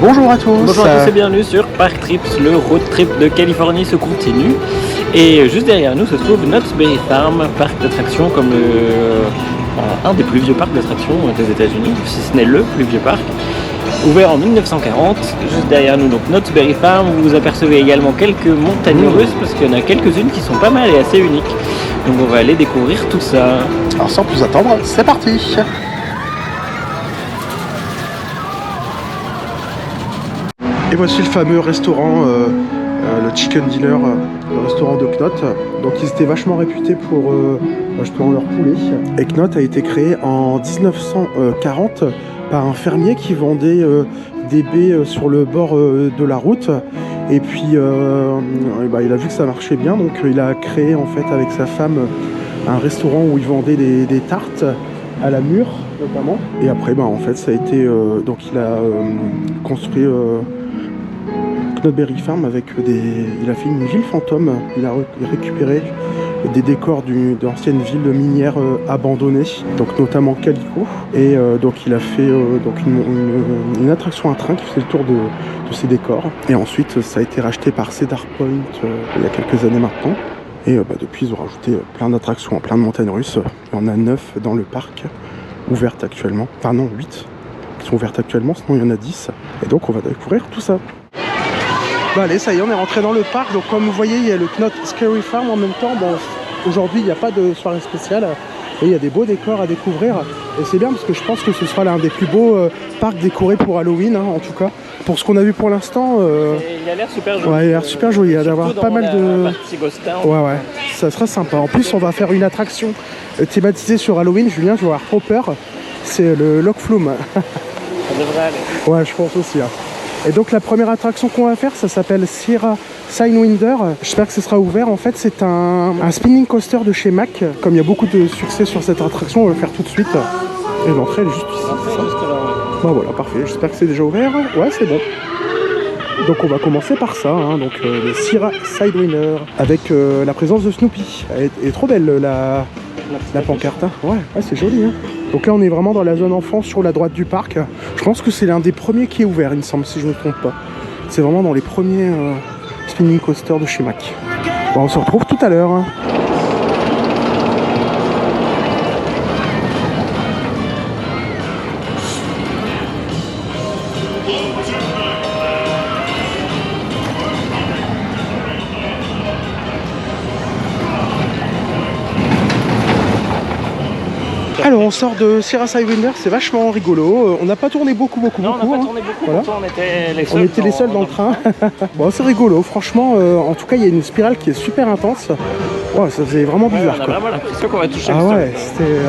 Bonjour à tous. Bonjour à tous et bienvenue sur Park Trips, le road trip de Californie se continue. Et juste derrière nous se trouve Knott's Berry Farm, parc d'attractions comme un des plus vieux parcs d'attractions des États-Unis, si ce n'est le plus vieux parc, ouvert en 1940. Juste derrière nous, donc Knott's Berry Farm, vous apercevez également quelques montagnes russes parce qu'il y en a quelques-unes qui sont pas mal et assez uniques. Donc on va aller découvrir tout ça. Alors sans plus attendre, c'est parti. Et voici le fameux restaurant, le Chicken Dinner, le restaurant de Knott. Donc ils étaient vachement réputés pour justement leur poulet. Et Knott a été créé en 1940 par un fermier qui vendait des baies sur le bord de la route. Et puis il a vu que ça marchait bien, donc il a créé en fait avec sa femme un restaurant où il vendait des tartes à la mûre notamment. Et après en fait ça a été donc il a construit Knott's Berry Farm avec il a fait une ville fantôme. Il a récupéré des décors d'anciennes villes minières abandonnées, donc notamment Calico. Et donc il a fait une attraction à train qui faisait le tour de ces décors. Et ensuite ça a été racheté par Cedar Point il y a quelques années maintenant. Et depuis ils ont rajouté plein d'attractions, plein de montagnes russes. Il y en a 9 dans le parc, ouvertes actuellement. Enfin non, 8 qui sont ouvertes actuellement, sinon il y en a 10. Et donc on va découvrir tout ça. Allez, ça y est, on est rentré dans le parc. Donc comme vous voyez, il y a le Knott's Berry Farm en même temps. Bon, aujourd'hui, il n'y a pas de soirée spéciale. Et il y a des beaux décors à découvrir. Et c'est bien parce que je pense que ce sera l'un des plus beaux parcs décorés pour Halloween, en tout cas. Pour ce qu'on a vu pour l'instant. Il a l'air super joli. Ouais, il a l'air super joli. Il va y avoir pas mal de. Ouais, ça sera sympa. En plus, on va faire une attraction thématisée sur Halloween. Julien, je vais avoir trop peur. C'est le Loch Flume. Ça devrait aller. Ouais, je pense aussi. Et donc la première attraction qu'on va faire, ça s'appelle Sierra Sidewinder. J'espère que ce sera ouvert. En fait, c'est un spinning coaster de chez Mack. Comme il y a beaucoup de succès sur cette attraction, on va le faire tout de suite. Et l'entrée elle est juste ici. Voilà, parfait. J'espère que c'est déjà ouvert. Ouais, c'est bon. Donc on va commencer par ça, donc le Sierra Sidewinder avec la présence de Snoopy. Elle est trop belle la pancarte. Ouais, c'est joli. Donc là on est vraiment dans la zone enfant sur la droite du parc. Je pense que c'est l'un des premiers qui est ouvert, il me semble, si je ne me trompe pas. C'est vraiment dans les premiers spinning coasters de chez Mack. Bon, on se retrouve tout à l'heure. Alors on sort de Sierra Sidewinder, c'est vachement rigolo. On n'a pas tourné beaucoup. Non, on n'a pas tourné beaucoup, voilà. On était les seuls dans le train. Bon, c'est rigolo, franchement. En tout cas, il y a une spirale qui est super intense. Ouais, ça faisait vraiment bizarre. On a vraiment l'impression qu'on va toucher le sol. Ouais, c'était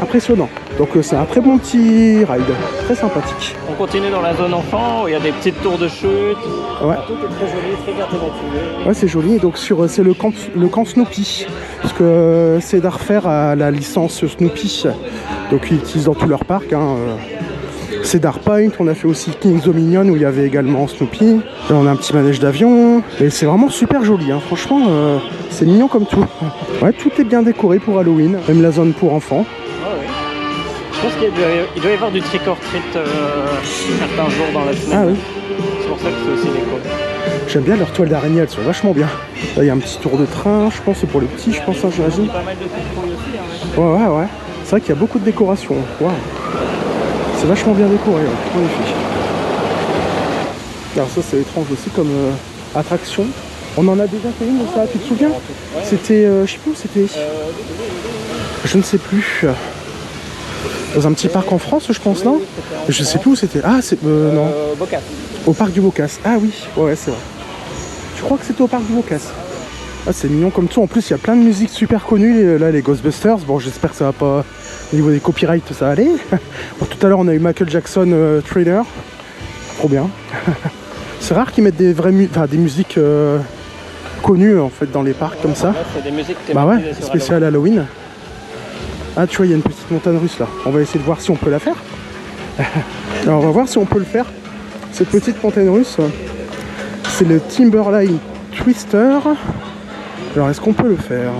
impressionnant. Donc c'est un très bon petit ride, très sympathique. On continue dans la zone enfant, où il y a des petites tours de chute. Ouais. Tout est très joli, très bien thématisé. Ouais, c'est joli. Et donc c'est le camp Snoopy. Parce que Cedar Fair a la licence Snoopy. Donc ils utilisent dans tout leur parc. Cedar Point, on a fait aussi King's Dominion où il y avait également Snoopy. Là on a un petit manège d'avion. Et c'est vraiment super joli. Franchement, c'est mignon comme tout. Ouais, tout est bien décoré pour Halloween. Même la zone pour enfants. Je pense qu'il doit y avoir du trick or treat certains jours dans la semaine. Ah oui. C'est pour ça que c'est aussi décoré. J'aime bien leurs toiles d'araignée, elles sont vachement bien. Là il y a un petit tour de train, je pense c'est pour les petits, je pense, j'imagine. Il y a pas mal de citrouilles aussi. Ouais. C'est vrai qu'il y a beaucoup de décorations. Wow. C'est vachement bien décoré, magnifique. Alors ça c'est étrange aussi comme attraction. On en a déjà fait une de ça, tu te souviens? C'était, je sais plus où c'était. Je ne sais plus. Dans un petit parc en France, je pense, non? Je sais plus où c'était. Ah, c'est... non. Bocas. Au parc du Bocas. Ah oui, ouais, c'est vrai. Je crois que c'était au parc du Bocas. Ah, c'est mignon comme tout. En plus, il y a plein de musiques super connues. Là, les Ghostbusters. Bon, j'espère que ça va pas... Au niveau des copyrights, ça va aller. Bon, tout à l'heure, on a eu Michael Jackson Thriller. Trop bien. C'est rare qu'ils mettent des des musiques connues, en fait, dans les parcs comme ça. C'est des musiques spéciales Halloween. Ah, tu vois, il y a une petite montagne russe là. On va essayer de voir si on peut la faire. Alors, on va voir si on peut le faire. Cette petite montagne russe, c'est le Timberline Twister. Alors, est-ce qu'on peut le faire?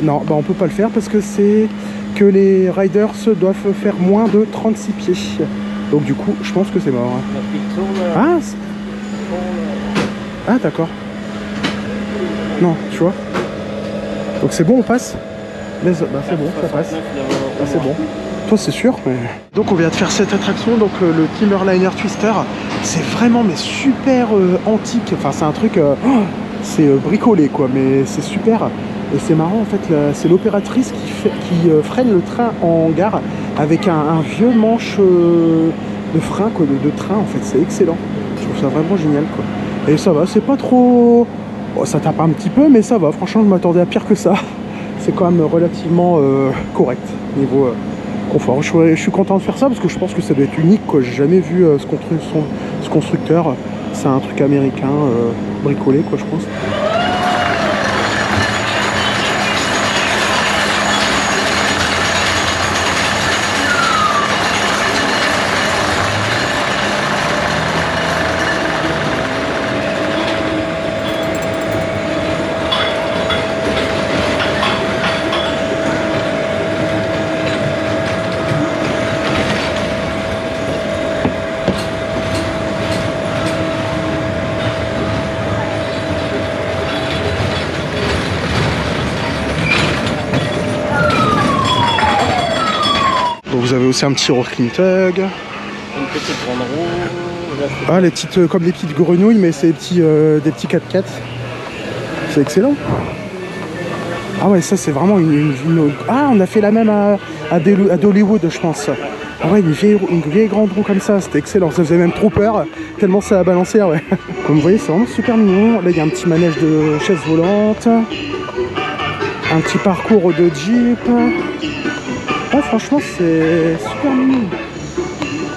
Non, on peut pas le faire parce que c'est que les riders doivent faire moins de 36 pieds. Donc du coup, je pense que c'est mort. Ah, ah d'accord. Non, tu vois. Donc c'est bon, on passe. Bah, c'est bon, ça passe. Ah, c'est bon. Toi, c'est sûr. Mais... Donc on vient de faire cette attraction, donc le Timberliner Twister. C'est vraiment mais super antique. Enfin, c'est un truc... c'est bricolé quoi, mais c'est super. Et c'est marrant en fait, c'est l'opératrice qui freine le train en gare avec un vieux manche de frein quoi, de train en fait, c'est excellent. Je trouve ça vraiment génial quoi. Et ça va, c'est pas trop... Oh, ça tape un petit peu mais ça va, franchement je m'attendais à pire que ça. C'est quand même relativement correct niveau confort. Je suis content de faire ça parce que je pense que ça doit être unique quoi. J'ai jamais vu ce constructeur. C'est un truc américain bricolé quoi je pense. Vous avez aussi un petit Rocking Tug. Une petite grande roue. Ah, les petites, comme les petites grenouilles, mais c'est des petits 4x4. C'est excellent. Ah ouais, ça c'est vraiment une... Ah, on a fait la même à Dollywood, je pense. Ah ouais, une vieille grande roue comme ça, c'était excellent. Ça faisait même trop peur, tellement ça a balancé, ouais. Comme vous voyez, c'est vraiment super mignon. Là, il y a un petit manège de chaise volante. Un petit parcours de Jeep. Ah, franchement, c'est super mignon.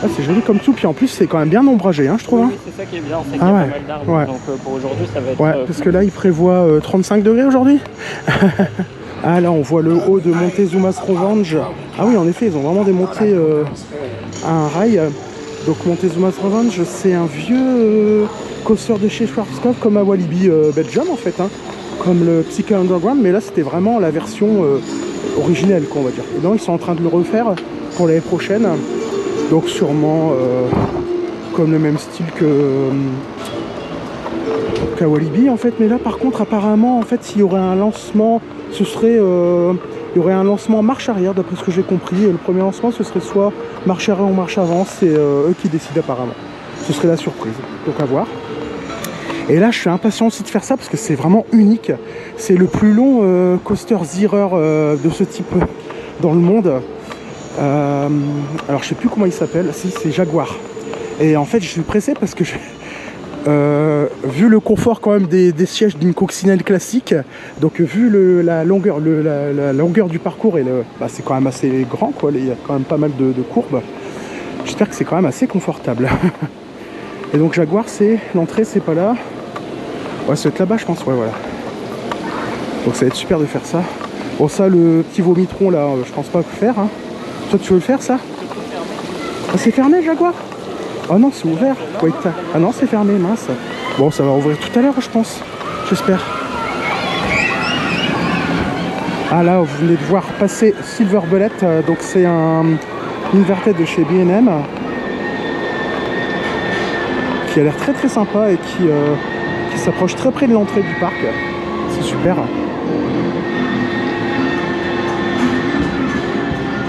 Ah, c'est joli comme tout, puis en plus, c'est quand même bien ombragé, hein, je trouve. Oui, hein. c'est ça qui est bien, c'est qu'il y a pas mal d'arbres. Ouais. Donc pour aujourd'hui, ça va être... Ouais, parce que là, il prévoit 35 degrés aujourd'hui. Ah, là, on voit le haut de Montezuma's Revenge. Ah oui, en effet, ils ont vraiment démonté un rail. Donc Montezuma's Revenge, c'est un vieux coaster de chez Schwarzkopf, comme à Walibi Belgium, en fait. Hein. Comme le Psycho Underground, mais là, c'était vraiment la version... originel quoi on va dire. Et donc ils sont en train de le refaire pour l'année prochaine. Donc sûrement comme le même style qu'à Walibi en fait. Mais là par contre apparemment en fait s'il y aurait un lancement, ce serait il y aurait un lancement marche arrière d'après ce que j'ai compris. Le premier lancement ce serait soit marche arrière ou marche avant. C'est eux qui décident apparemment. Ce serait la surprise. Donc à voir. Et là, je suis impatient aussi de faire ça parce que c'est vraiment unique. C'est le plus long coaster Zierer de ce type dans le monde. Alors, je sais plus comment il s'appelle. Si, c'est Jaguar. Et en fait, je suis pressé parce que vu le confort quand même des sièges d'une coccinelle classique, donc vu la longueur du parcours et c'est quand même assez grand, quoi. Il y a quand même pas mal de courbes. J'espère que c'est quand même assez confortable. Et donc Jaguar, c'est l'entrée, c'est pas là. Ouais, ça va être là-bas, je pense. Ouais, voilà. Donc ça va être super de faire ça. Bon, ça, le petit vomitron là, je pense pas le faire. Hein. Toi, tu veux le faire, ça? Ah, c'est fermé, Jaguar? Oh non, c'est ouvert. Wait. Ah non, c'est fermé, mince. Bon, ça va ouvrir tout à l'heure, je pense. J'espère. Ah là, vous venez de voir passer Silver Bullet. Donc c'est un inverted de chez B&M. Qui a l'air très très sympa et qui s'approche très près de l'entrée du parc. C'est super.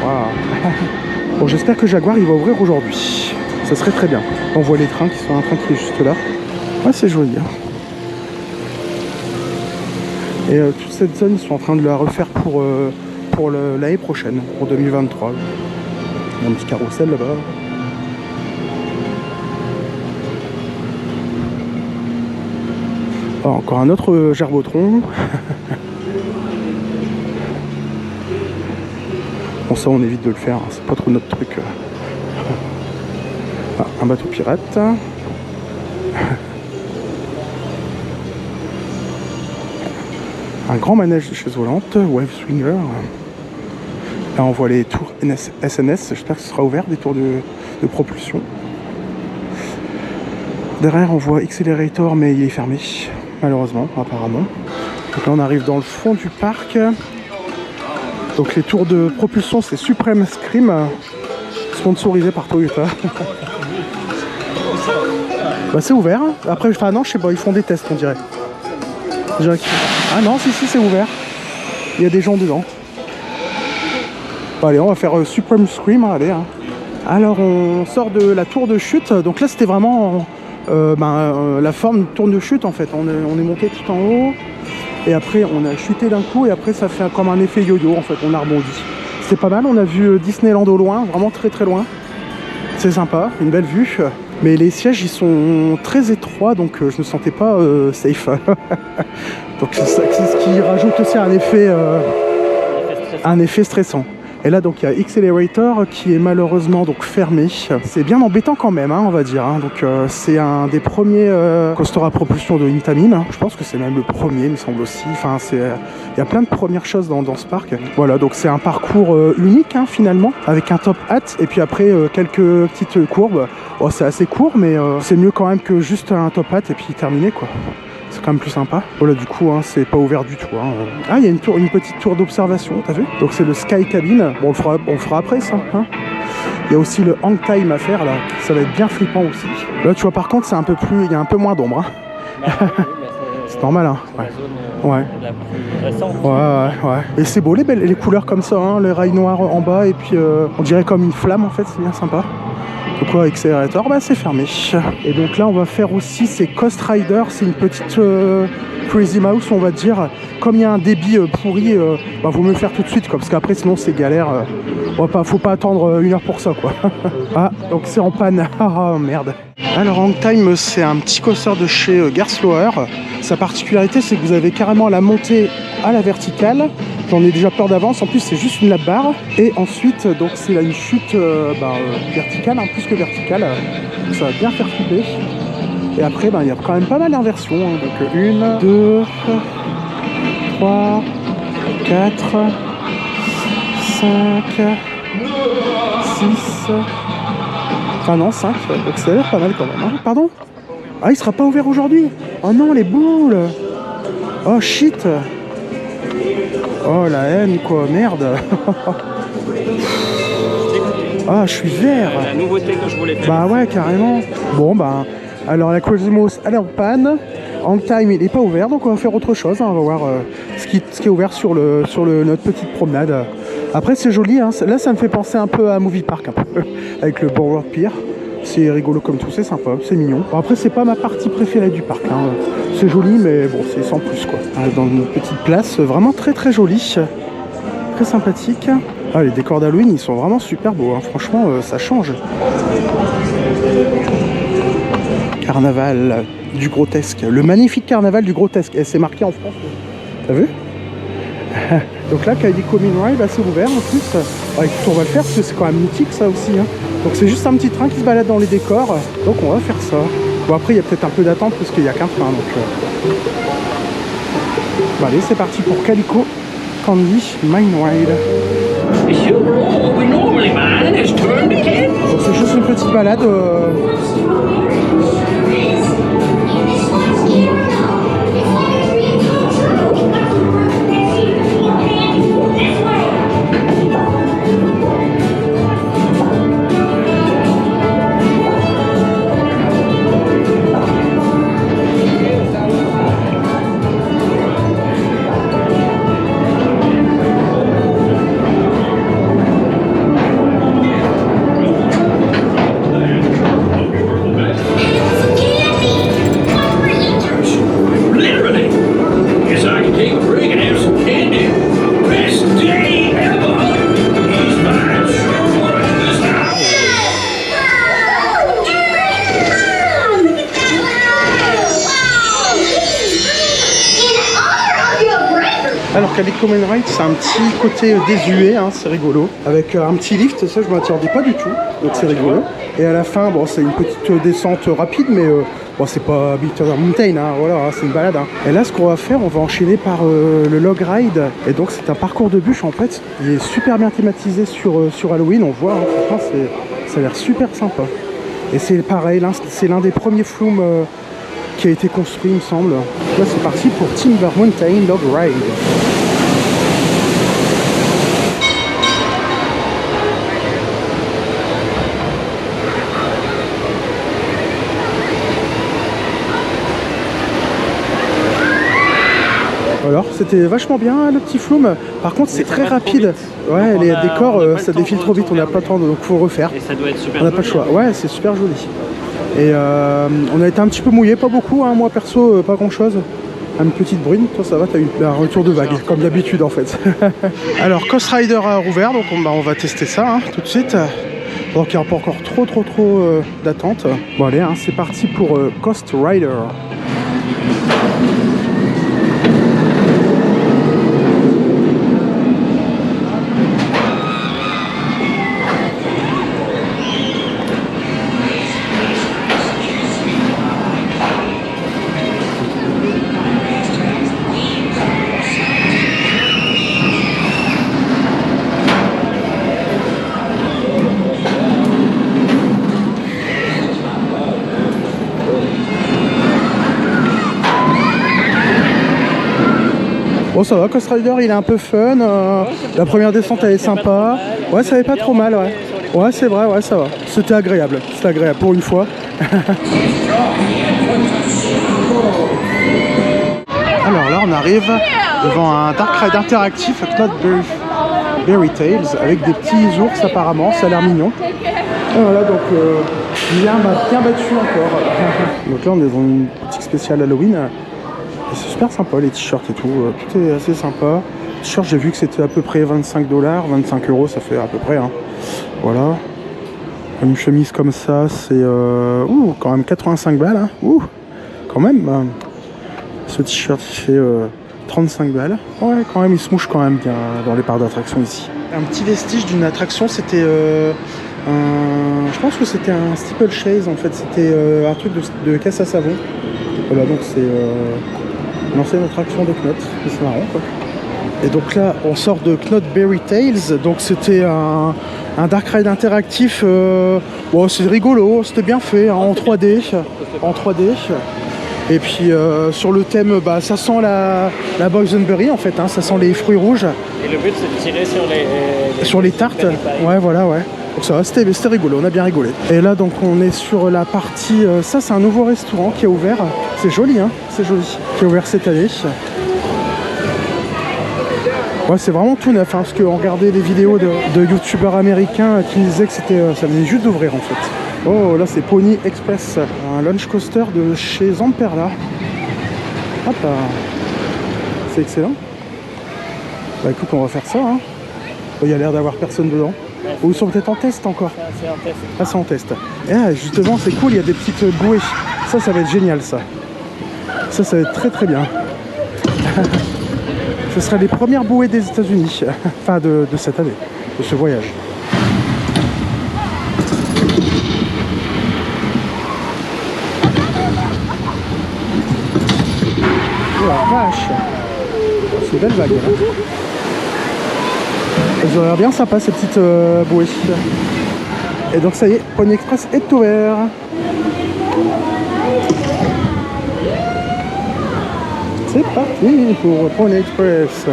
Wow. Bon, j'espère que Jaguar il va ouvrir aujourd'hui. Ça serait très bien. On voit les trains qui sont un train qui est juste là. Ouais, c'est joli. Hein. Et toute cette zone, ils sont en train de la refaire pour l'année prochaine, pour 2023. Il y a un petit carrousel là-bas. Ah, encore un autre gerbotron. Bon, ça on évite de le faire, hein. C'est pas trop notre truc. Ah, un bateau pirate. Un grand manège de chaise volante, Wave Swinger. Là on voit les tours SNS, j'espère que ce sera ouvert, des tours de propulsion. Derrière on voit Accelerator mais il est fermé. Malheureusement, apparemment. Donc là on arrive dans le fond du parc. Donc les tours de propulsion, c'est Supreme Scream, sponsorisé par Toyota. Bah c'est ouvert. Après, enfin non, je sais pas, ils font des tests, on dirait. Ah non, si c'est ouvert. Il y a des gens dedans. Bon, allez, on va faire Supreme Scream, allez. Hein. Alors on sort de la tour de chute. Donc là c'était vraiment la forme de tour de chute en fait. On est monté tout en haut. Et après on a chuté d'un coup et après ça fait comme un effet yo-yo en fait, on a rebondi. C'est pas mal, on a vu Disneyland au loin, vraiment très très loin. C'est sympa, une belle vue. Mais les sièges ils sont très étroits donc je me sentais pas safe. Donc c'est ce qui rajoute aussi un effet stressant. Et là donc il y a Accelerator qui est malheureusement donc fermé. C'est bien embêtant quand même, hein, on va dire. Hein. Donc c'est un des premiers coasters à propulsion de Intamin. Je pense que c'est même le premier, il me semble aussi. Enfin il y a plein de premières choses dans ce parc. Voilà, donc c'est un parcours unique hein, finalement, avec un top hat et puis après quelques petites courbes. Oh, c'est assez court, mais c'est mieux quand même que juste un top hat et puis terminé quoi. C'est quand même plus sympa. Voilà, du coup, hein, c'est pas ouvert du tout. Hein. Ah, il y a une petite tour d'observation, t'as vu? Donc c'est le Sky Cabin. Bon, on le fera après ça. Hein. Il y a aussi le Hang Time à faire là. Ça va être bien flippant aussi. Là, tu vois, par contre, c'est un peu plus, il y a un peu moins d'ombre. Hein. C'est normal, hein. Ouais. Ouais. Et c'est beau les couleurs comme ça, hein. Les rails noirs en bas et puis on dirait comme une flamme en fait. C'est bien sympa. Donc quoi, Accelerator, bah c'est fermé. Et donc là on va faire aussi ces Coast Rider, c'est une petite Crazy Mouse on va dire. Comme il y a un débit pourri, vaut mieux le faire tout de suite quoi, parce qu'après sinon c'est galère. Faut pas attendre 1 heure pour ça quoi. Ah donc c'est en panne, ah merde. Alors Hang Time c'est un petit coaster de chez Gerstlauer. Sa particularité c'est que vous avez carrément la montée à la verticale. J'en ai déjà peur d'avance, en plus c'est juste une lap bar. Et ensuite donc c'est là une chute verticale, hein, plus que verticale. Ça va bien faire flipper. Et après il y a quand même pas mal d'inversions. Hein. Donc 1, 2, 3, 4, 5, 6. Enfin non, 5. Donc ça a l'air pas mal quand même. Hein. Pardon? Ah il sera pas ouvert aujourd'hui. Oh non les boules. Oh shit. Oh la haine quoi, merde. Ah je suis vert. La nouveauté que je voulais faire. Bah ouais carrément. Bon alors la Crazy Mouse elle est en panne. Hang Time il est pas ouvert donc on va faire autre chose. Hein. On va voir ce qui est ouvert sur notre petite promenade. Après c'est joli, hein. Là ça me fait penser un peu à Movie Park un peu. Avec le Boardwalk Pier. C'est rigolo comme tout, c'est sympa, c'est mignon. Bon, après c'est pas ma partie préférée du parc, hein. C'est joli mais bon c'est sans plus quoi. Dans une petite place vraiment très très jolie, très sympathique. Ah les décors d'Halloween ils sont vraiment super beaux, hein. Franchement ça change. Carnaval du grotesque, le magnifique carnaval du grotesque, et c'est marqué en France. T'as vu? Donc là Calico Main Ride c'est ouvert en plus. Ouais, écoute, on va le faire parce que c'est quand même mythique ça aussi, hein. Donc c'est juste un petit train qui se balade dans les décors. Donc on va faire ça. Bon après il y a peut-être un peu d'attente parce qu'il n'y a qu'un train. Donc bon, allez c'est parti pour Calico Candy Main Ride. Donc c'est juste une petite balade. Alors Calico Main Ride c'est un petit côté désuet, hein, c'est rigolo. Avec un petit lift, ça je ne m'attendais pas du tout, donc c'est rigolo. Et à la fin, bon c'est une petite descente rapide, mais bon c'est pas Big Thunder Mountain, hein, voilà, c'est une balade. Hein. Et là ce qu'on va faire, on va enchaîner par le Log Ride. Et donc c'est un parcours de bûche en fait. Il est super bien thématisé sur Halloween, on voit, hein, ça a l'air super sympa. Et c'est pareil, c'est l'un des premiers flumes qui a été construit il me semble. Là c'est parti pour Timber Mountain Log Ride. Alors, c'était vachement bien le petit Flume. Par contre, c'est très rapide. Ouais, les décors, ça défile trop vite. On n'a pas le temps, donc faut refaire. Et ça doit être super On n'a pas le choix. Ouais, c'est super joli. Et on a été un petit peu mouillé, pas beaucoup. Hein. Moi, perso, pas grand-chose. Une petite brune. Toi, ça va, t'as eu un retour de vague, comme d'habitude en fait. Alors, Coast Rider a rouvert, donc on va tester ça hein, tout de suite. Donc, il n'y a pas encore trop d'attente. Bon, allez, hein, c'est parti pour Coast Rider. Bon ça va, Coast Rider il est un peu fun, la première descente elle est sympa, ouais ça va pas trop mal ouais. Ouais c'est vrai, ouais ça va, c'était agréable pour une fois. Alors là on arrive devant un Dark Ride interactif Knot Berry Tales avec des petits ours apparemment, ça a l'air mignon. Et voilà donc Liam m'a bien battu encore. Donc là on est dans une boutique spéciale Halloween. C'est super sympa les t-shirts et tout est assez sympa. T-shirt j'ai vu que c'était à peu près 25 $, 25 € ça fait à peu près hein. Voilà. Une chemise comme ça c'est quand même 85 balles hein. Quand même. Ce t-shirt il fait 35 balles. Ouais quand même il se mouche quand même bien dans les parcs d'attractions ici. Un petit vestige d'une attraction c'était je pense que c'était un steeplechase en fait, c'était un truc de caisse à savon. Voilà donc c'est une ancienne attraction de Knot, c'est marrant quoi. Et donc là on sort de Knot Berry Tales, donc c'était un Dark Ride interactif, bon, c'est rigolo, c'était bien fait hein, en 3D. Et puis sur le thème, bah, ça sent la boysenberry en fait, hein, ça sent les fruits rouges. Et le but c'est de tirer sur les tartes. Ouais voilà ouais. Donc ça va, c'était rigolo, on a bien rigolé. Et là donc on est sur la partie, ça c'est un nouveau restaurant qui a ouvert. C'est joli hein, c'est joli. Qui a ouvert cette année. Ouais c'est vraiment tout neuf hein, parce qu'on regardait des vidéos de youtubeurs américains qui disaient que ça venait juste d'ouvrir en fait. Oh là c'est Pony Express, un launch coaster de chez Zamperla. Hop là. C'est excellent. Bah écoute on va faire ça hein. Il y a l'air d'avoir personne dedans. Ou ils sont peut-être en test encore. C'est en test. Ah c'est en test. Et ah, justement c'est cool, il y a des petites bouées. Ça va être génial ça. Ça va être très bien. Ce sera les premières bouées des États-Unis. Enfin de cette année, de ce voyage. Oh la vache. C'est une belle vague. Hein. Elles ont l'air bien sympa ces petites bouées. Et donc ça y est, Pony Express est ouvert. C'est parti pour Pony Express.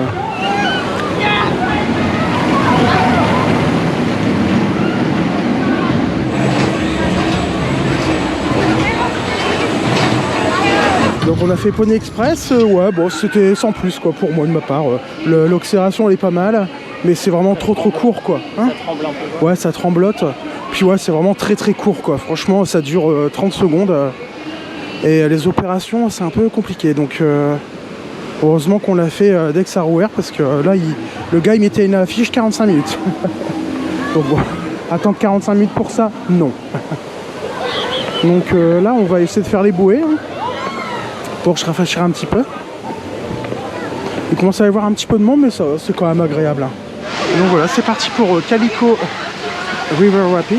Donc on a fait Pony Express, ouais bon c'était sans plus quoi pour moi de ma part. L'accélération elle est pas mal. Mais c'est vraiment trop court quoi. Hein, ça tremble un peu. Ouais ça tremblote. Puis ouais c'est vraiment très court quoi. Franchement ça dure 30 secondes. Et les opérations c'est un peu compliqué. Donc heureusement qu'on l'a fait dès que ça a rouvert. Parce que là le gars il mettait une affiche 45 minutes. Donc bon, attendre 45 minutes pour ça, non. Donc là on va essayer de faire les bouées. Hein, pour que je rafraîchirai un petit peu. Il commence à y avoir un petit peu de monde mais ça c'est quand même agréable. Hein. Donc voilà, c'est parti pour Calico River Rapids.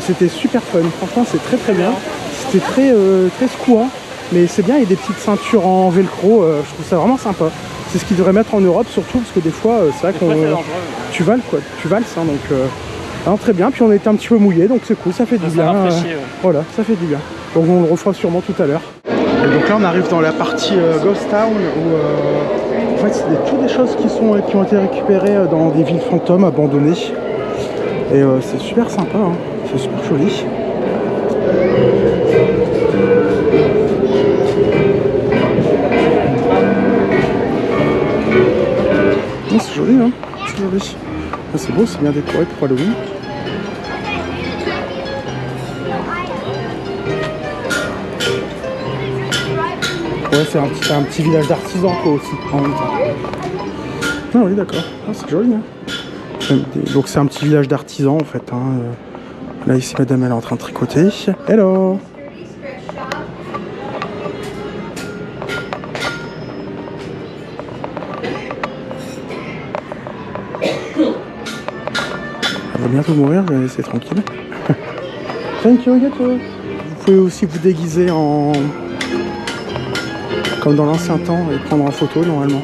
C'était super fun, franchement c'est très bien. C'était très secouant, mais c'est bien, il y a des petites ceintures en velcro, je trouve ça vraiment sympa. C'est ce qu'ils devraient mettre en Europe surtout, parce que des fois c'est vrai qu'on tu vales ça, donc alors, très bien. Puis on était un petit peu mouillé, donc c'est cool, ça fait du bien. Voilà, ça fait du bien. Donc on le refera sûrement tout à l'heure. Et donc là on arrive dans la partie Ghost Town où en fait c'est toutes des choses qui ont été récupérées dans des villes fantômes abandonnées. Et c'est super sympa, hein. C'est super joli. hein. C'est joli. Ah, c'est beau, c'est bien décoré pour Halloween. Ouais, c'est un petit village d'artisans quoi aussi en même temps. Ah oui, d'accord. Ah, c'est joli. Hein. Donc c'est un petit village d'artisans en fait. Hein. Là ici, madame, elle est en train de tricoter. Hello. Elle va bientôt mourir, je vais la laisser tranquille. Thank you, gâteau. Vous pouvez aussi vous déguiser en... comme dans l'ancien temps et prendre en photo normalement.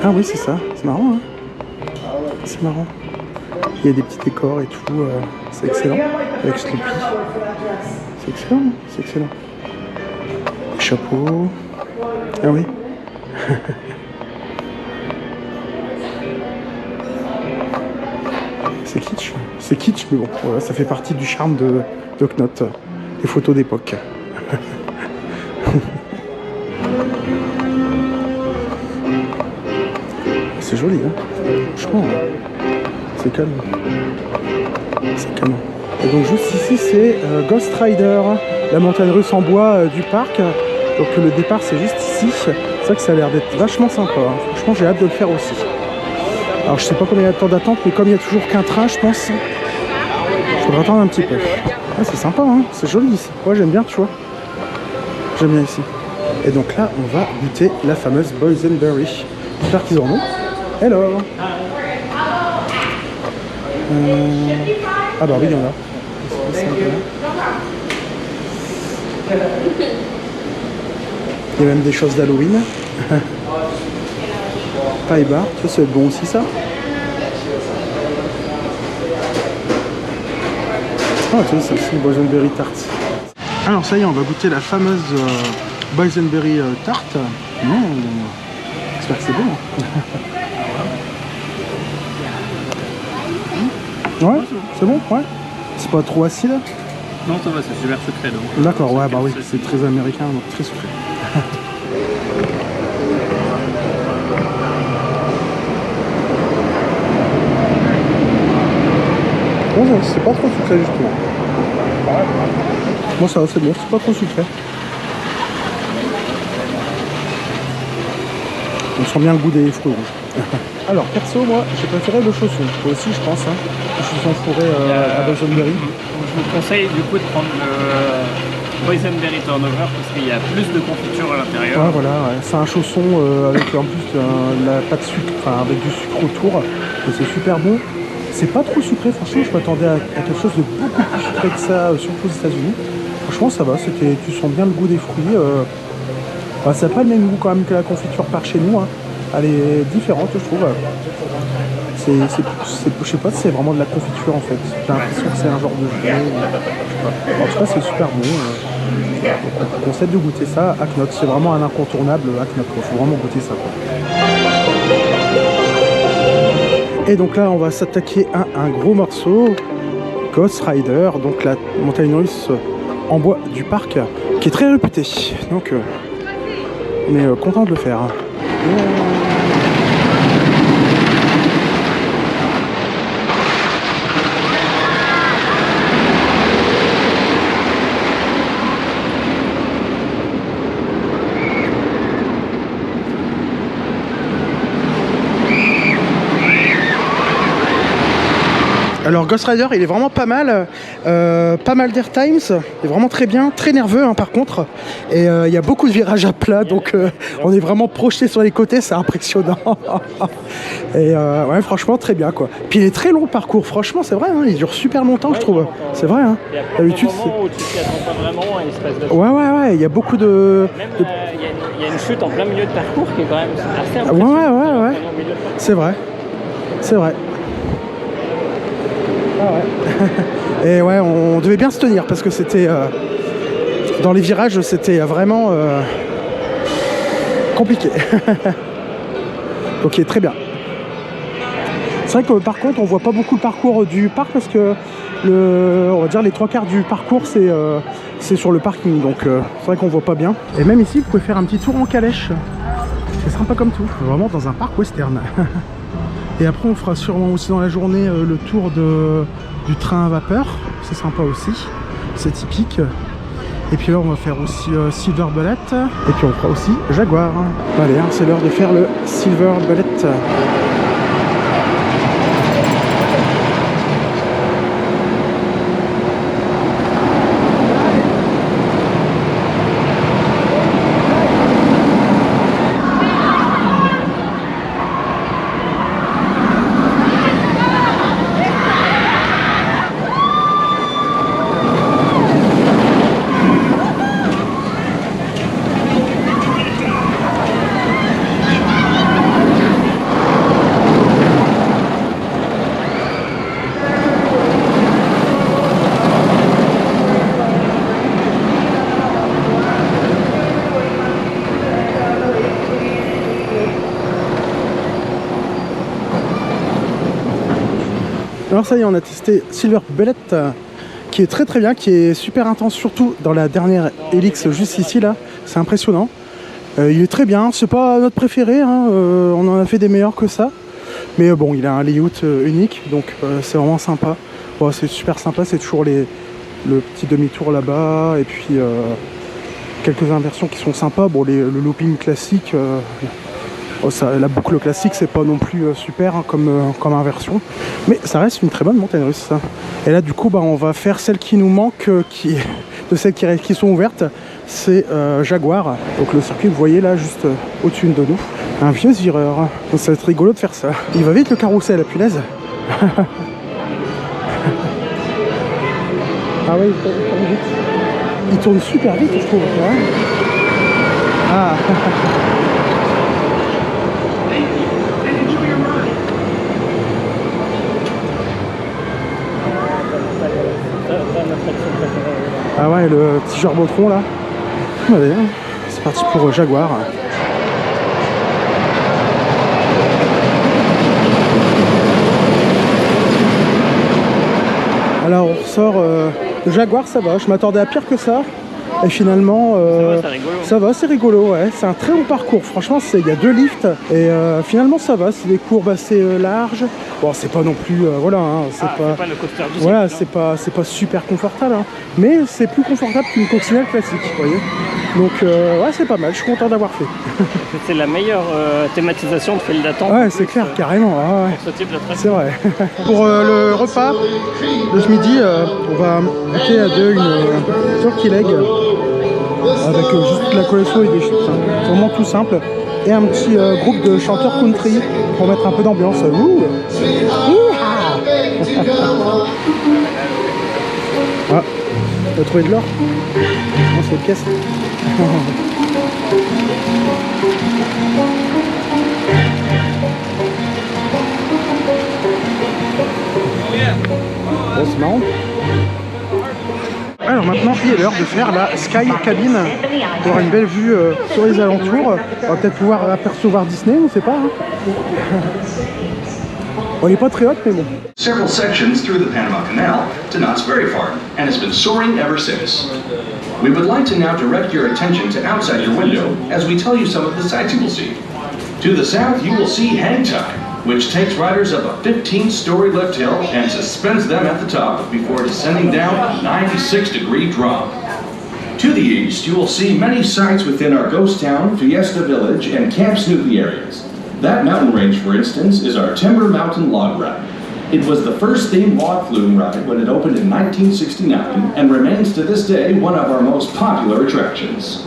Ah oui, c'est ça. C'est marrant, hein. C'est marrant. Il y a des petits décors et tout. C'est excellent. Avec Sloopy. C'est excellent, c'est excellent. Chapeau. Ah oui. C'est kitsch, mais bon, voilà, ça fait partie du charme de Knot, les photos d'époque. C'est joli, hein. Franchement, c'est calme. C'est calme. Et donc juste ici, c'est Ghost Rider, la montagne russe en bois du parc. Donc le départ, c'est juste ici. C'est vrai que ça a l'air d'être vachement sympa. Hein. Franchement, j'ai hâte de le faire aussi. Alors je sais pas combien il y a de temps d'attente, mais comme il n'y a toujours qu'un train, je pense, il faudra attendre un petit peu. Ah, c'est sympa, hein, c'est joli ici. Ouais, j'aime bien, tu vois. J'aime bien ici. Et donc là, on va goûter la fameuse Boysenberry. J'espère qu'ils en ont. Hello. Ah bah oui, il y en a. Il y a même des choses d'Halloween. Pie bar, tu vois, ça va être bon aussi ça. Ah, tu vois, c'est aussi Boysenberry tart. Alors ça y est, on va goûter la fameuse Boysenberry tarte. J'espère que c'est bon. Ouais, c'est bon, ouais. C'est pas trop acide. Non, ça va, c'est super sucré. D'accord, ouais, bah oui, c'est très américain, donc très sucré. Bon, c'est pas trop sucré justement. Moi ça va, c'est bon, c'est pas trop sucré. On sent bien le goût des fruits rouges. Alors perso, moi j'ai préféré le chausson. Toi aussi je pense, hein. Le chausson fourré à Boysenberry. Je vous conseille du coup de prendre le Boysenberry Turnover parce qu'il y a plus de confiture à l'intérieur. Ouais, voilà, ouais. C'est un chausson avec en plus la pâte sucre, enfin avec du sucre autour. Et c'est super bon. C'est pas trop sucré, franchement, je m'attendais à quelque chose de beaucoup plus sucré que ça, surtout aux États-Unis. Franchement, ça va, tu sens bien le goût des fruits. Bah, ça n'a pas le même goût quand même que la confiture par chez nous. Hein. Elle est différente, je trouve. Je sais pas si c'est vraiment de la confiture en fait. J'ai l'impression que c'est un genre de gelée. En tout cas, c'est super bon. On conseille de goûter ça à Knot. C'est vraiment un incontournable à Knot. Il faut vraiment goûter ça. Quoi. Et donc là, on va s'attaquer à un gros morceau, Ghost Rider, donc la montagne russe en bois du parc, qui est très réputée. Donc, on est content de le faire. Alors Ghost Rider, il est vraiment pas mal d'airtimes, il est vraiment très bien, très nerveux hein, par contre, et il y a beaucoup de virages à plat, donc on est vraiment projeté sur les côtés, c'est impressionnant. Et ouais, franchement très bien quoi. Puis il est très long le parcours, franchement c'est vrai, hein, il dure super longtemps je trouve, c'est vrai. Hein. D'habitude où tu t'y attends pas vraiment à une espèce de... Ouais, il y a beaucoup de... Même il y a une chute en plein milieu de parcours qui est quand même assez impressionnante. Ouais, c'est vrai, c'est vrai. Ah ouais. Et ouais, on devait bien se tenir parce que c'était dans les virages, c'était vraiment compliqué. Ok, très bien. C'est vrai que par contre, on voit pas beaucoup le parcours du parc parce que on va dire les 3/4 du parcours c'est sur le parking, donc c'est vrai qu'on voit pas bien. Et même ici, vous pouvez faire un petit tour en calèche. C'est sympa comme tout, vraiment dans un parc western. Et après on fera sûrement aussi dans la journée le tour du train à vapeur, c'est sympa aussi, c'est typique. Et puis là on va faire aussi Silver Bullet, et puis on fera aussi Jaguar. Allez, hein, c'est l'heure de faire le Silver Bullet. Alors ça y est, on a testé Silver Bullet qui est très bien, qui est super intense, surtout dans la dernière hélice juste ici là, c'est impressionnant. Il est très bien, c'est pas notre préféré, hein, on en a fait des meilleurs que ça, mais bon, il a un layout unique, donc c'est vraiment sympa. Bon, c'est super sympa, c'est toujours le petit demi-tour là-bas, et puis quelques inversions qui sont sympas. Bon, le looping classique, la boucle classique, c'est pas non plus super hein, comme inversion, mais ça reste une très bonne montagne russe. Ça. Et là, du coup, bah, on va faire celle qui nous manque, de celles qui sont ouvertes, c'est Jaguar. Donc le circuit, vous voyez là, juste au-dessus de nous, un vieux vireur. Donc ça va être rigolo de faire ça. Il va vite le carrousel, la punaise. Ah oui, il tourne vite. Il tourne super vite, je trouve. Ouais. Ah. Ah ouais, le petit gerbotron là. Allez, c'est parti pour Jaguar. Alors on ressort le Jaguar, ça va, je m'attendais à pire que ça. Et finalement, ça va, c'est rigolo, ouais. C'est un très long parcours, franchement, il y a 2 lifts. Et finalement, ça va, c'est des courbes assez larges. Bon, c'est pas non plus, voilà, hein, c'est pas le coaster du voilà, siècle, c'est pas super confortable, hein, mais c'est plus confortable qu'une coccinelle classique, vous voyez. Donc, ouais, c'est pas mal, je suis content d'avoir fait. C'est la meilleure thématisation de file d'attente. Ouais, c'est clair, carrément. Ah, ouais. Pour ce type d'attraction. C'est vrai. Pour le repas de ce midi, on va goûter à 2 une turkey leg avec juste la coleslaw et des chips. Hein. C'est vraiment tout simple. Et un petit groupe de chanteurs country pour mettre un peu d'ambiance. Ah, t'as trouvé de l'or? Non, c'est une caisse. Bon, c'est marrant. Alors maintenant, il est l'heure de faire la Sky Cabin pour avoir une belle vue sur les alentours. On va peut-être pouvoir apercevoir Disney, on ne sait pas. Hein. On n'est pas très haute, mais bon. Several sections through the Panama Canal to Knott's Berry Farm, and it's been soaring ever since. We would like to now direct your attention to outside your window as we tell you some of the sights you will see. To the south, you will see Hang Time, which takes riders up a 15-story lift hill and suspends them at the top before descending down a 96-degree drop. To the east, you will see many sights within our ghost town, Fiesta Village, and Camp Snoopy areas. That mountain range, for instance, is our Timber Mountain Log Ride. It was the first themed log flume ride when it opened in 1969 and remains to this day one of our most popular attractions.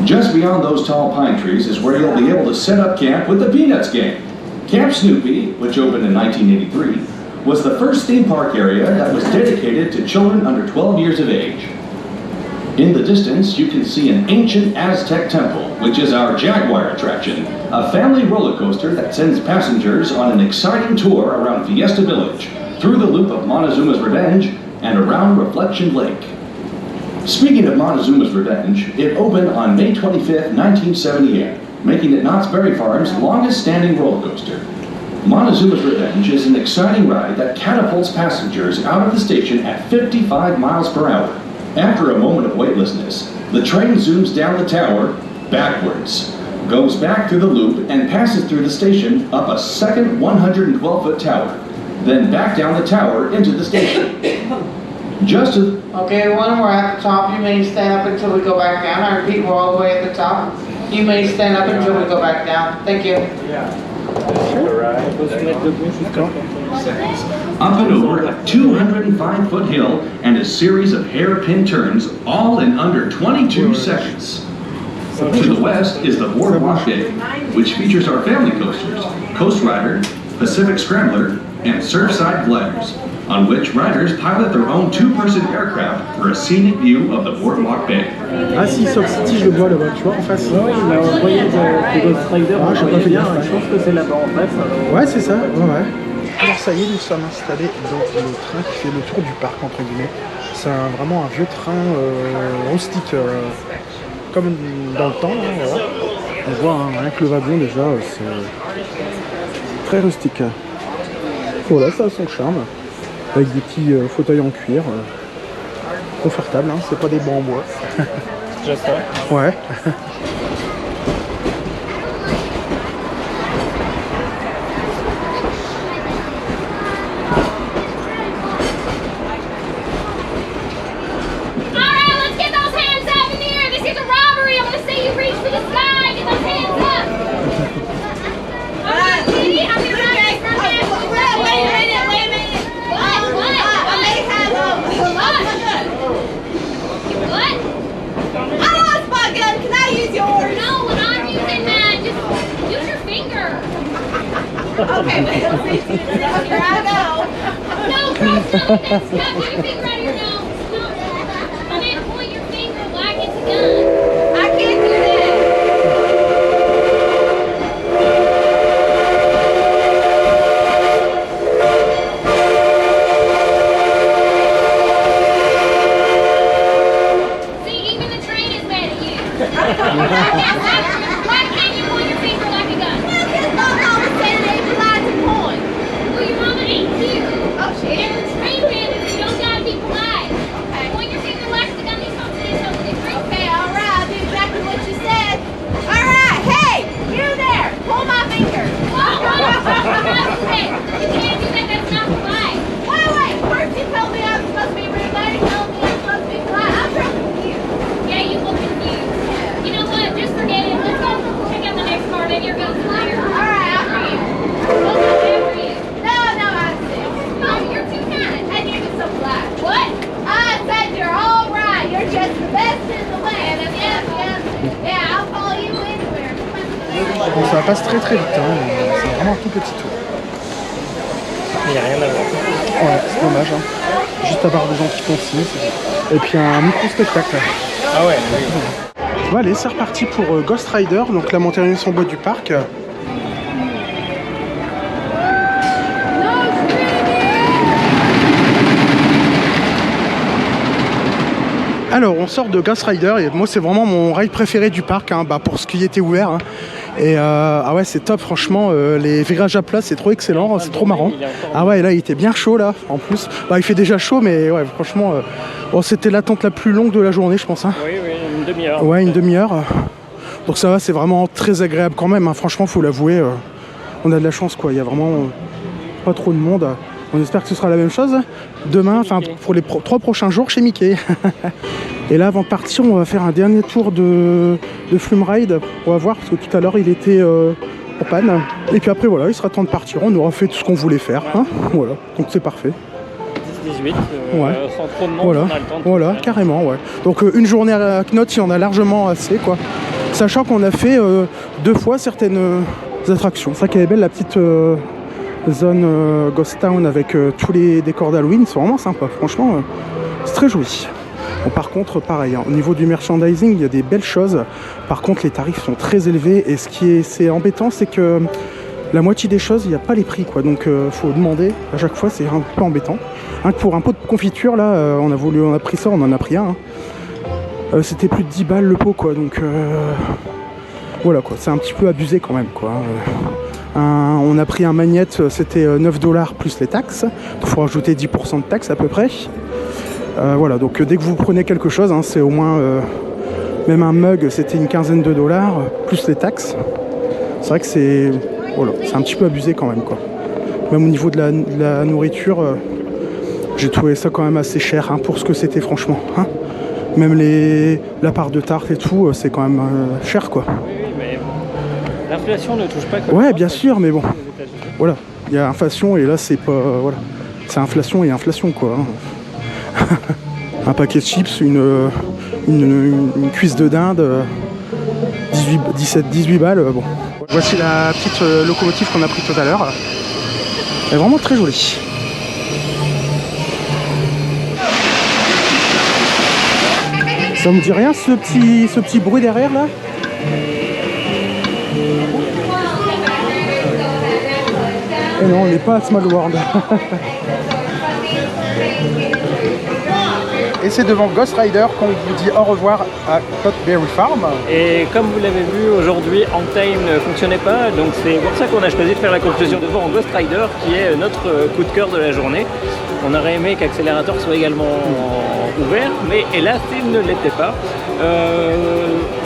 Just beyond those tall pine trees is where you'll be able to set up camp with the Peanuts Gang. Camp Snoopy, which opened in 1983, was the first theme park area that was dedicated to children under 12 years of age. In the distance, you can see an ancient Aztec temple, which is our Jaguar attraction, a family roller coaster that sends passengers on an exciting tour around Fiesta Village, through the loop of Montezuma's Revenge, and around Reflection Lake. Speaking of Montezuma's Revenge, it opened on May 25, 1978, making it Knott's Berry Farm's longest-standing roller coaster. Montezuma's Revenge is an exciting ride that catapults passengers out of the station at 55 miles per hour. After a moment of weightlessness, the train zooms down the tower backwards. goes back through the loop and passes through the station up a second 112-foot tower, then back down the tower into the station. Just as... Okay, when we're at the top, you may stand up until we go back down. I repeat, we're all the way at the top. You may stand up until we go back down. Thank you. Up and over a 205-foot hill and a series of hairpin turns, all in under 22 seconds. To the west is the Boardwalk Bay, which features our family coasters, Coast Rider, Pacific Scrambler, and Surfside Gliders, on which riders pilot their own two-person aircraft for a scenic view of the Boardwalk Bay. Ah si, Soul City, je le vois là-bas, tu vois, en face. Ouais, il a envoyé de Ghost Rider. Ah, j'ai pas fait gaffe. Je pense que c'est là-bas en face. Ouais, c'est ça, ouais. Alors ça y est, nous sommes installés dans le train qui fait le tour du parc, entre guillemets. C'est vraiment un vieux train rustique, comme dans le temps. Là, voilà. On voit rien que le wagon déjà, c'est très rustique. Voilà, ça a son charme. Avec des petits fauteuils en cuir, confortables, hein, c'est pas des bancs en bois. C'est déjà ça. Ouais. Okay, here I go. No, Chris, stop with that stuff. Put your finger out of your nose. No. I mean, point your finger like it's a gun. I can't do that. See, even the train is mad at you. Why can't you point your finger like a gun? Well, because Mama always said it ain't polite to point. Well, your mama ain't here. Oh, shit. And the train man, you don't gotta be polite. Okay. Point your finger like the gun he's supposed to do something different. Okay, all right. I'll do exactly what you said. All right. Hey, you there. Pull my finger. Oh, hey, you can't do that. That's not polite. Wait. First you told me I was supposed to be rude. Later you told me I was supposed to be polite. I'm real confused. Yeah, you look confused. Yeah. You know what? Just forget it. Let's go check out the next car. Then you're going later. All right, I'll see you. We'll go there for you. No, I see. Oh, you're too kind. And you're just so polite. What? I said you're all right. You're just the best in the land. Yeah, I'll follow you anywhere. Bon, ça passe très très vite, hein. C'est vraiment un tout petit tour. Il n'y a rien à voir. Ouais, c'est dommage. Hein. Juste à part des gens qui font ci, et puis un micro-spectacle. Ah ouais, oui. Bon, allez, c'est reparti pour Ghost Rider, donc la montée en bois du parc. Alors, on sort de Ghost Rider, et moi c'est vraiment mon ride préféré du parc, hein, pour ce qui était ouvert. Hein. Et ah ouais, c'est top, franchement, les virages à plat, c'est trop excellent, c'est trop marrant. Ah ouais, là il était bien chaud là, en plus. Bah, il fait déjà chaud, mais ouais, franchement, bon, c'était l'attente la plus longue de la journée, je pense. Hein. Oui, une demi-heure. Ouais, une demi-heure. Donc ça va, c'est vraiment très agréable quand même, hein. Franchement, faut l'avouer, on a de la chance, quoi. Il y a vraiment pas trop de monde. On espère que ce sera la même chose demain, enfin pour les 3 prochains jours chez Mickey. Et là, avant de partir, on va faire un dernier tour de Flume Ride. On va voir, parce que tout à l'heure, il était en panne. Et puis après, voilà, il sera temps de partir. On aura fait tout ce qu'on voulait faire. Hein, voilà, donc c'est parfait. 10-18, ouais. Sans trop de monde, voilà. on a le temps de voilà, carrément, ouais. Donc une journée à Knott, il y en a largement assez, quoi. Sachant qu'on a fait 2 fois certaines attractions. C'est ça qui est belle, la petite... zone Ghost Town avec tous les décors d'Halloween, c'est vraiment sympa, franchement c'est très joli. Bon, par contre pareil, hein, au niveau du merchandising il y a des belles choses, par contre les tarifs sont très élevés et ce qui est embêtant c'est que la moitié des choses il n'y a pas les prix, quoi, donc faut demander à chaque fois, c'est un peu embêtant. Hein, pour un pot de confiture là, on a pris ça, on en a pris un, hein. C'était plus de 10 balles le pot, quoi, donc voilà, quoi, c'est un petit peu abusé quand même, quoi. On a pris un magnette, c'était 9$ plus les taxes. Il faut rajouter 10% de taxes à peu près. Voilà, donc dès que vous prenez quelque chose, hein, c'est au moins Même un mug, c'était une quinzaine de $, plus les taxes. C'est vrai que c'est voilà, c'est un petit peu abusé quand même, quoi. Même au niveau de la nourriture, j'ai trouvé ça quand même assez cher hein, pour ce que c'était, franchement. Hein. Même la part de tarte et tout, c'est quand même cher, quoi. Oui, mais l'inflation ne touche pas que Ouais, la bien France, sûr, mais bon. aux États-Unis. Voilà, il y a inflation et là, c'est pas... voilà. C'est inflation et inflation, quoi. Hein. Un paquet de chips, une cuisse de dinde, 18 balles, bon. Voici la petite locomotive qu'on a pris tout à l'heure. Elle est vraiment très jolie. Ça me dit rien ce petit bruit derrière là? Et non, on n'est pas à Small World. Et c'est devant Ghost Rider qu'on vous dit au revoir à Knott's Berry Farm. Et comme vous l'avez vu aujourd'hui, Hangtime ne fonctionnait pas, donc c'est pour ça qu'on a choisi de faire la conclusion devant Ghost Rider, qui est notre coup de cœur de la journée. On aurait aimé qu'Accélérateur soit également ouvert, mais hélas, il ne l'était pas.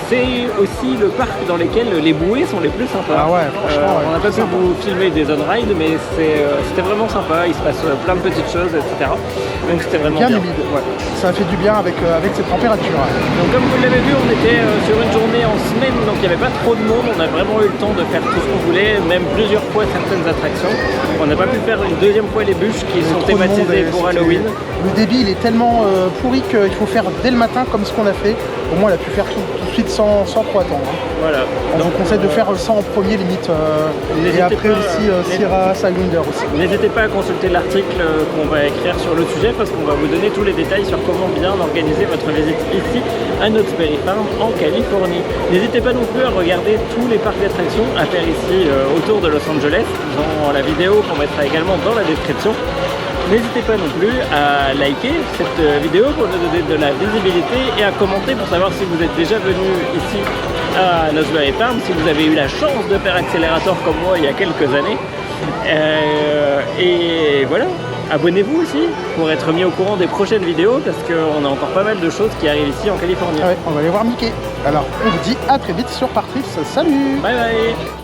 C'est aussi le parc dans lequel les bouées sont les plus sympas. Ah ouais, franchement, on n'a pas pu vous filmer des on-ride, mais c'était vraiment sympa. Il se passe plein de petites choses, etc. Donc c'était vraiment bien bien. humide, ouais. Ça a fait du bien avec cette température. Donc comme vous l'avez vu, on était sur une journée en semaine, donc il n'y avait pas trop de monde. On a vraiment eu le temps de faire tout ce qu'on voulait, même plusieurs fois certaines attractions. On n'a pas pu faire une deuxième fois les bûches qui sont thématisées pour Halloween. Le débit il est tellement pourri qu'il faut faire dès le matin comme ce qu'on a fait. Au moins on a pu faire tout de suite sans trop attendre. Hein. Voilà. On vous conseille de faire ça en premier limite. Et après aussi Sierra Sidewinder aussi. N'hésitez pas à consulter l'article qu'on va écrire sur le sujet parce qu'on va vous donner tous les détails sur comment bien organiser votre visite ici à Knott's Berry Farm en Californie. N'hésitez pas non plus à regarder tous les parcs d'attractions à faire ici autour de Los Angeles dans la vidéo qu'on mettra également dans la description. N'hésitez pas non plus à liker cette vidéo pour nous donner de la visibilité et à commenter pour savoir si vous êtes déjà venu ici à Knott's Berry Farm, si vous avez eu la chance de faire Accélérateur comme moi il y a quelques années. Et voilà, abonnez-vous aussi pour être mis au courant des prochaines vidéos parce qu'on a encore pas mal de choses qui arrivent ici en Californie. Ouais, on va aller voir Mickey. Alors on vous dit à très vite sur Park Trips. Salut! Bye bye!